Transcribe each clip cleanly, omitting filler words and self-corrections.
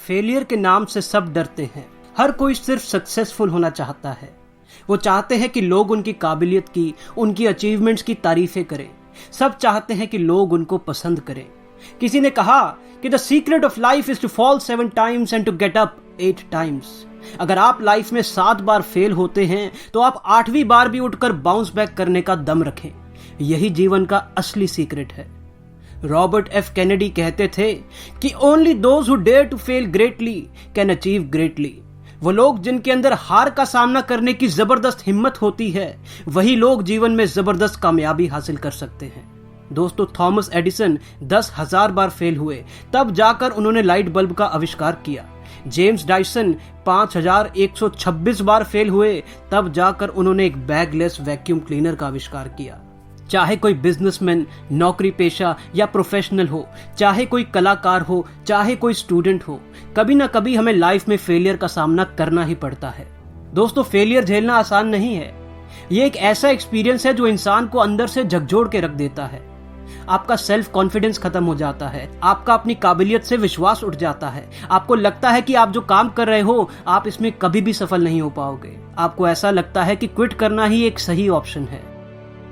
Failure के नाम से सब डरते हैं। हर कोई सिर्फ सक्सेसफुल होना चाहता है। वो चाहते हैं कि लोग उनकी काबिलियत की, उनकी अचीवमेंट्स की तारीफें करें। सब चाहते हैं कि लोग उनको पसंद करें। किसी ने कहा कि the secret of life is to fall 7 times and to get up 8 times. अगर आप लाइफ में 7 बार फेल होते हैं तो आप 8वीं बार भी उठकर बाउंस बैक करने का दम रखें। यही जीवन का असली सीक्रेट है। रॉबर्ट एफ कैनेडी कहते थे कि only those who dare to fail greatly can achieve greatly. वो लोग जिनके अंदर हार का सामना करने की जबरदस्त हिम्मत होती है, वही लोग जीवन में जबरदस्त कामयाबी हासिल कर सकते हैं। दोस्तों, थॉमस एडिसन 10,000 बार फेल हुए, तब जाकर उन्होंने लाइट बल्ब का आविष्कार किया। जेम्स डायसन 5,126 बार फेल हुए, तब जाकर उन्होंने एक बैगलेस वैक्यूम क्लीनर का आविष्कार किया। चाहे कोई बिजनेसमैन, नौकरी पेशा या प्रोफेशनल हो, चाहे कोई कलाकार हो, चाहे कोई स्टूडेंट हो, कभी ना कभी हमें लाइफ में फेलियर का सामना करना ही पड़ता है। दोस्तों, फेलियर झेलना आसान नहीं है। ये एक ऐसा एक्सपीरियंस है जो इंसान को अंदर से झकझोर के रख देता है। आपका सेल्फ कॉन्फिडेंस खत्म हो जाता है, आपका अपनी काबिलियत से विश्वास उठ जाता है, आपको लगता है कि आप जो काम कर रहे हो आप इसमें कभी भी सफल नहीं हो पाओगे। आपको ऐसा लगता है कि क्विट करना ही एक सही ऑप्शन है।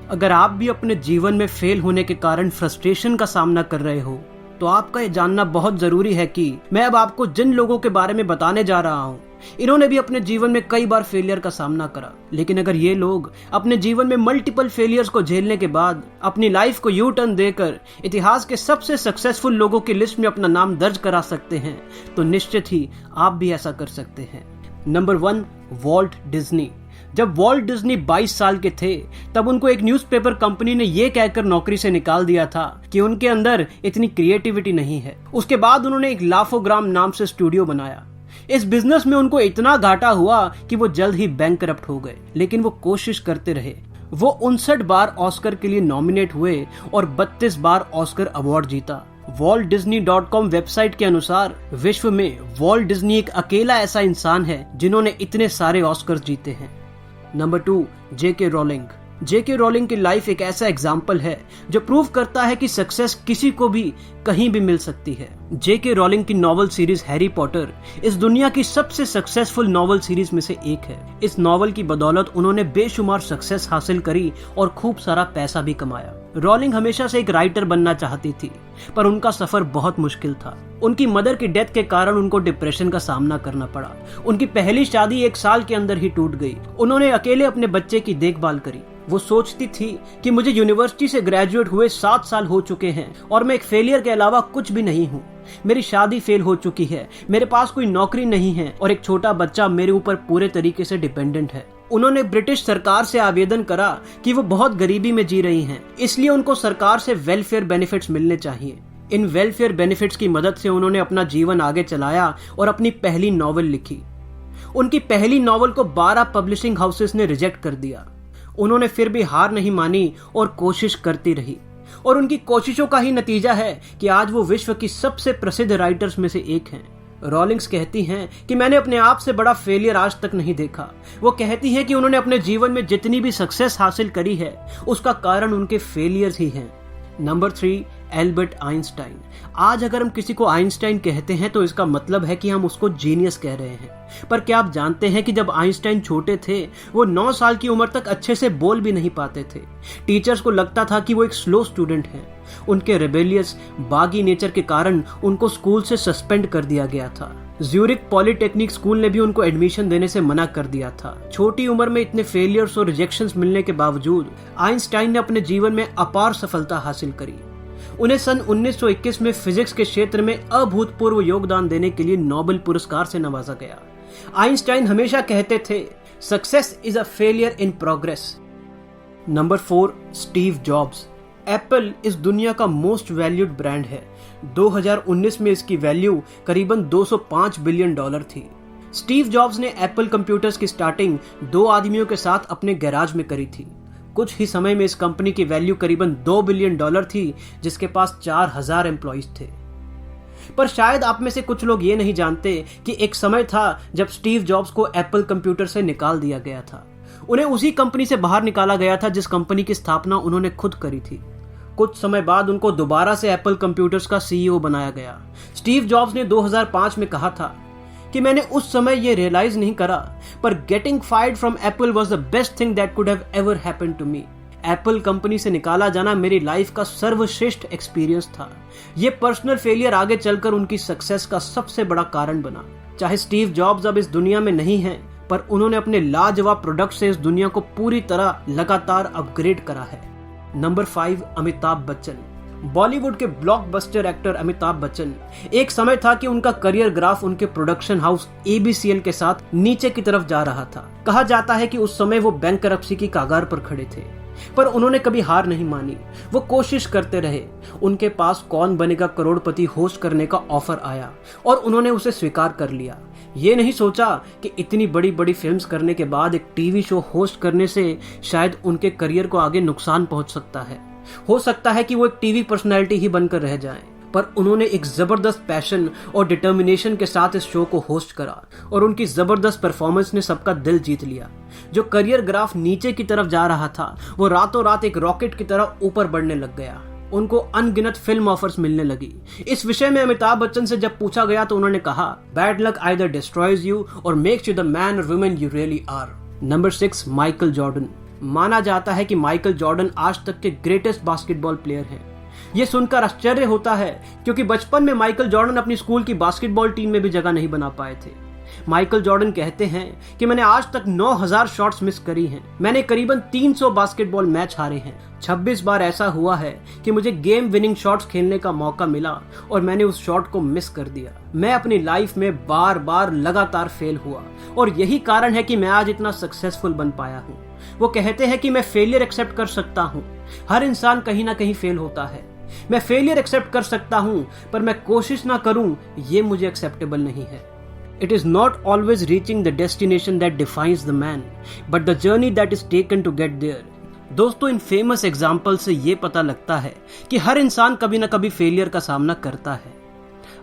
अगर आप भी अपने जीवन में फेल होने के कारण फ्रस्ट्रेशन का सामना कर रहे हो तो आपका ये जानना बहुत जरूरी है कि मैं अब आपको जिन लोगों के बारे में बताने जा रहा हूँ, इन्होंने भी अपने जीवन में कई बार फेलियर का सामना करा। लेकिन अगर ये लोग अपने जीवन में मल्टीपल फेलियर्स को झेलने के बाद अपनी लाइफ को यू टर्न देकर इतिहास के सबसे सक्सेसफुल लोगों की लिस्ट में अपना नाम दर्ज करा सकते हैं, तो निश्चित ही आप भी ऐसा कर सकते हैं। Number 1, Walt Disney. जब वॉल्ट डिज्नी 22 साल के थे तब उनको एक न्यूज़पेपर कंपनी ने यह कहकर नौकरी से निकाल दिया था कि उनके अंदर इतनी क्रिएटिविटी नहीं है। उसके बाद उन्होंने एक लाफोग्राम नाम से स्टूडियो बनाया। इस बिजनेस में उनको इतना घाटा हुआ कि वो जल्द ही बैंकरप्ट हो गए, लेकिन वो कोशिश करते रहे। वो 59 बार ऑस्कर के लिए नॉमिनेट हुए और 32 बार ऑस्कर अवार्ड जीता। WaltDisney.com वेबसाइट के अनुसार विश्व में वॉल्ट डिज्नी एक अकेला ऐसा इंसान है जिन्होंने इतने सारे ऑस्कर जीते हैं। नंबर 2, जेके रोलिंग। जेके रोलिंग की लाइफ एक ऐसा एग्जाम्पल है जो प्रूव करता है कि सक्सेस किसी को भी कहीं भी मिल सकती है। जेके रोलिंग की नॉवल सीरीज हैरी पॉटर इस दुनिया की सबसे सक्सेसफुल नॉवल सीरीज में से एक है। इस नॉवल की बदौलत उन्होंने बेशुमार सक्सेस हासिल करी और खूब सारा पैसा भी कमाया। रोलिंग हमेशा से एक राइटर बनना चाहती थी, पर उनका सफर बहुत मुश्किल था। उनकी मदर की डेथ के कारण उनको डिप्रेशन का सामना करना पड़ा। उनकी पहली शादी 1 साल के अंदर ही टूट गई। उन्होंने अकेले अपने बच्चे की देखभाल करी। वो सोचती थी कि मुझे यूनिवर्सिटी से ग्रेजुएट हुए 7 साल हो चुके हैं और मैं एक फेलियर के अलावा कुछ भी नहीं हूँ। मेरी शादी फेल हो चुकी है, मेरे पास कोई नौकरी नहीं है और एक छोटा बच्चा मेरे ऊपर पूरे तरीके से डिपेंडेंट है। उन्होंने ब्रिटिश सरकार से आवेदन करा कि वो बहुत गरीबी में जी रही हैं, इसलिए उनको सरकार से वेलफेयर बेनिफिट्स मिलने चाहिए। इन वेलफेयर बेनिफिट्स की मदद से उन्होंने अपना जीवन आगे चलाया और अपनी पहली नॉवल लिखी। उनकी पहली नॉवल को 12 पब्लिशिंग हाउसेस ने रिजेक्ट कर दिया। उन्होंने फिर भी हार नहीं मानी और कोशिश करती रही, और उनकी कोशिशों का ही नतीजा है कि आज वो विश्व की सबसे प्रसिद्ध राइटर्स में से एक हैं। रोलिंग्स कहती हैं कि मैंने अपने आप से बड़ा फेलियर आज तक नहीं देखा। वो कहती हैं कि उन्होंने अपने जीवन में जितनी भी सक्सेस हासिल करी है उसका कारण उनके फेलियर्स ही हैं। Number 3, Albert Einstein. आज अगर हम किसी को आइंस्टाइन कहते हैं तो इसका मतलब है कि हम उसको जीनियस कह रहे हैं। पर क्या आप जानते हैं कि जब आइंस्टाइन छोटे थे वो 9 साल की उम्र तक अच्छे से बोल भी नहीं पाते थे। टीचर्स को लगता था कि वो एक स्लो स्टूडेंट हैं। उनके रेबेलियस बागी नेचर के कारण उनको स्कूल से सस्पेंड कर दिया गया था। ज्यूरिक पॉलिटेक्निक स्कूल ने भी उनको एडमिशन देने से मना कर दिया था। छोटी उम्र में इतने फेलियर्स और रिजेक्शंस मिलने के बावजूद आइंस्टाइन ने अपने जीवन में अपार सफलता हासिल करी। उन्हें सन 1921 में फिजिक्स के क्षेत्र में अभूतपूर्व योगदान देने के लिए नोबेल पुरस्कार से नवाजा गया। आइंस्टाइन हमेशा कहते थे, success is a failure in progress. Number 4, Steve jobs. Apple इस दुनिया का मोस्ट वैल्यूड ब्रांड है। 2019 में इसकी वैल्यू करीबन $205 बिलियन थी। स्टीव जॉब्स ने एप्पल कंप्यूटर्स की स्टार्टिंग 2 आदमियों के साथ अपने गैराज में करी थी। कुछ ही समय में इस कंपनी की वैल्यू करीबन $2 बिलियन थी, जिसके पास 4000 एम्प्लॉइज थे। पर शायद आप में से कुछ लोग ये नहीं जानते कि एक समय था जब स्टीव जॉब्स को एप्पल कंप्यूटर से निकाल दिया गया था। उन्हें उसी कंपनी से बाहर निकाला गया था जिस कंपनी की स्थापना उन्होंने खुद करी थी। कुछ समय बाद उनको दोबारा से एप्पल कंप्यूटर्स का सीईओ बनाया गया। स्टीव जॉब्स ने 2005 में कहा था कि मैंने उस समय ये रियलाइज नहीं करा, पर getting fired from Apple was the best thing that could have ever happened to me. Apple company से निकाला जाना मेरी लाइफ का सर्वश्रेष्ठ एक्सपीरियंस था। ये पर्सनल फेलियर आगे चलकर उनकी सक्सेस का सबसे बड़ा कारण बना। चाहे स्टीव जॉब्स अब इस दुनिया में नहीं हैं, पर उन्होंने अपने लाजवाब प्रोडक्ट से इस दुनिया को पूरी तरह लगातार अपग्रेड करा है। नंबर 5, अमिताभ बच्चन। बॉलीवुड के ब्लॉकबस्टर एक्टर अमिताभ बच्चन, एक समय था कि उनका करियर ग्राफ उनके प्रोडक्शन हाउस ABCL के साथ नीचे की तरफ जा रहा था। कहा जाता है कि उस समय वो बैंकरप्सी की कगार पर खड़े थे, पर उन्होंने कभी हार नहीं मानी। वो कोशिश करते रहे। उनके पास कौन बनेगा करोड़पति होस्ट करने का ऑफर आया और उन्होंने उसे स्वीकार कर लिया। ये नहीं सोचा कि इतनी बड़ी बड़ी फिल्म्स करने के बाद एक टीवी शो होस्ट करने से शायद उनके करियर को आगे नुकसान पहुंच सकता है। हो सकता है कि वो एक टीवी पर्सनैलिटी ही बनकर रह जाएं, पर उन्होंने एक जबरदस्त पैशन और डिटर्मिनेशन के साथ इस शो को होस्ट करा और उनकी जबरदस्त परफॉर्मेंस ने सबका दिल जीत लिया। जो करियर ग्राफ नीचे की तरफ जा रहा था, वो रातों रात एक रॉकेट की तरह ऊपर बढ़ने लग गया। उनको अनगिनत फिल्म ऑफर्स मिलने लगी। इस विषय में अमिताभ बच्चन से जब पूछा गया तो उन्होंने कहा, bad luck either destroys you or makes you the man or women you really are. Number 6, Michael Jordan. माना जाता है कि माइकल जॉर्डन आज तक के ग्रेटेस्ट बास्केटबॉल प्लेयर हैं। ये सुनकर आश्चर्य होता है क्योंकि बचपन में माइकल जॉर्डन अपनी स्कूल की बास्केटबॉल टीम में भी जगह नहीं बना पाए थे। माइकल जॉर्डन कहते हैं कि मैंने आज तक 9000 शॉट्स मिस करी हैं। मैंने करीबन 300 बास्केटबॉल मैच हारे हैं। 26 बार ऐसा हुआ है कि मुझे गेम विनिंग शॉट्स खेलने का मौका मिला और मैंने उस शॉट को मिस कर दिया। मैं अपनी लाइफ में बार बार लगातार फेल हुआ और यही कारण है कि मैं आज इतना सक्सेसफुल बन पाया हूँ। वो कहते हैं कि मैं फेलियर एक्सेप्ट कर सकता हूँ। हर इंसान कहीं ना कहीं फेल होता है। मैं फेलियर एक्सेप्ट कर सकता हूँ, पर मैं कोशिश ना करूँ, ये मुझे एक्सेप्टेबल नहीं है। It is not always reaching the destination that defines the man, but the journey that is taken to get there. दोस्तों, इन फेमस एग्जाम्पल से ये पता लगता है कि हर इंसान कभी ना कभी फेलियर का सामना करता है।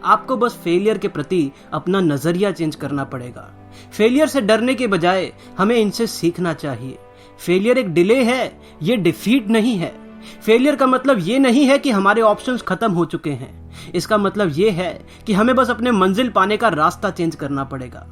आपको बस फेलियर के प्रति अपना नजरिया चेंज करना पड़ेगा। फेलियर से डरने के बजाय हमें इनसे सीखना चाहिए। फेलियर एक डिले है, ये डिफीट नहीं है। फेलियर का मतलब ये नहीं है कि हमारे ऑप्शंस खत्म हो चुके हैं। इसका मतलब ये है कि हमें बस अपने मंजिल पाने का रास्ता चेंज करना पड़ेगा।